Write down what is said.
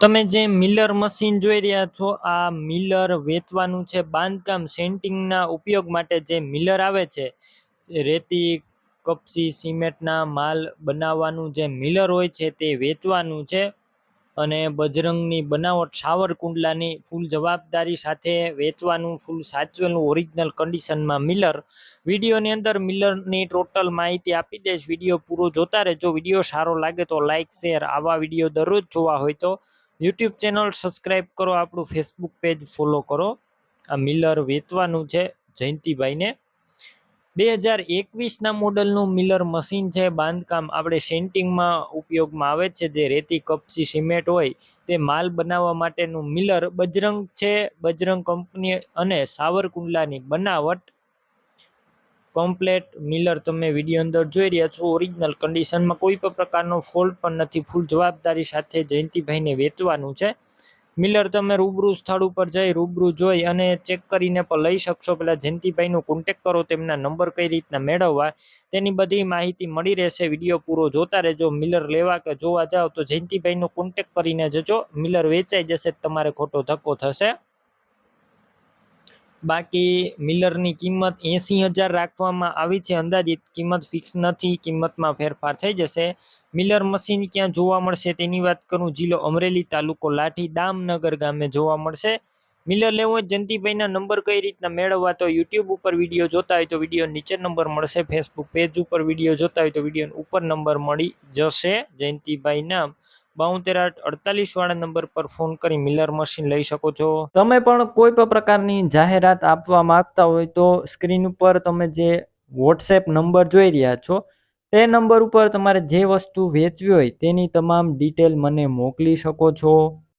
તમે જે Miller machine જોઈ રહ્યા છો, આ મિલર વેચવાનું છે. બાંધકામ સેન્ટિંગના ઉપયોગ માટે જે મિલર આવે છે, રેતી, કપચી, સિમેન્ટના માલ બનાવવાનું જે મિલર હોય છે તે વેચવાનું છે. અને બજરંગની બનાવટ સાવરકુંડલાની ફૂલ જવાબદારી સાથે વેચવાનું, ફૂલ સાચવેલું ઓરિજિનલ કન્ડિશનમાં મિલર. વિડીયોની અંદર મિલરની ટોટલ માહિતી આપી દઈશ. વિડીયો પૂરો જોતા રહેજો. વિડીયો સારો લાગે તો લાઇક, શેર. આવા વિડીયો દરરોજ જોવા હોય તો યુટ્યુબ ચેનલ સબસ્ક્રાઈબ કરો, આપણું ફેસબુક પેજ ફોલો કરો. આ મિલર વેચવાનું છે જયંતિભાઈને. 2021ના મોડલનું મિલર મશીન છે. બાંધકામ આપણે સેન્ટિંગમાં ઉપયોગમાં આવે છે. જે રેતી, કપચી, સિમેન્ટ હોય તે માલ બનાવવા માટેનું મિલર બજરંગ છે. બજરંગ કંપની અને સાવરકુંડલાની બનાવટ. કમ્પ્લેટ મિલર તમે વિડીયો અંદર જોઈ રહ્યા છો. ઓરિજિનલ કન્ડિશનમાં કોઈ પણ પ્રકારનો ફોલ્ટ પણ નથી. ફૂલ જવાબદારી સાથે જયંતિભાઈને વેચવાનું છે. મિલર તમે રૂબરૂ સ્થળ ઉપર જઈ રૂબરૂ જોઈ અને ચેક કરીને પણ લઈ શકશો. પહેલાં જયંતિભાઈનો કોન્ટેક કરો, તેમના નંબર કઈ રીતના મેળવવા તેની બધી માહિતી મળી રહેશે. વિડીયો પૂરો જોતા રહેજો. મિલર લેવા કે જોવા જાઓ તો જયંતિભાઈનો કોન્ટેક કરીને જજો. મિલર વેચાઈ જશે, તમારે ખોટો ધક્કો થશે. બાકી મિલરની કિંમત 80,000 રાખવામાં આવી છે. અંદાજિત કિંમત ફિક્સ નથી, કિંમતમાં ફેરફાર થઈ જશે. મિલર મશીન ક્યાં જોવા મળશે તેની વાત કરું. જિલ્લો અમરેલી, તાલુકો લાઠી, દામનગર ગામે જોવા મળશે. મિલર લેવો હોય જયંતિભાઈના નંબર કઈ રીતના મેળવવા, તો યુટ્યુબ ઉપર વિડીયો જોતા હોય તો વિડીયો નીચે નંબર મળશે. ફેસબુક પેજ ઉપર વિડીયો જોતા હોય તો વિડીયો ઉપર નંબર મળી જશે. જયંતિભાઈના 7248 વાળા નંબર પર ફોન કરી મિલર મશીન લઈ શકો છો. તમે પણ કોઈ પણ પ્રકારની જાહેરાત આપવા માંગતા હોય તો સ્ક્રીન ઉપર તમે જે વોટ્સએપ નંબર જોઈ રહ્યા છો તે નંબર ઉપર તમારે જે વસ્તુ વેચવી હોય તેની તમામ ડિટેલ મને મોકલી શકો છો.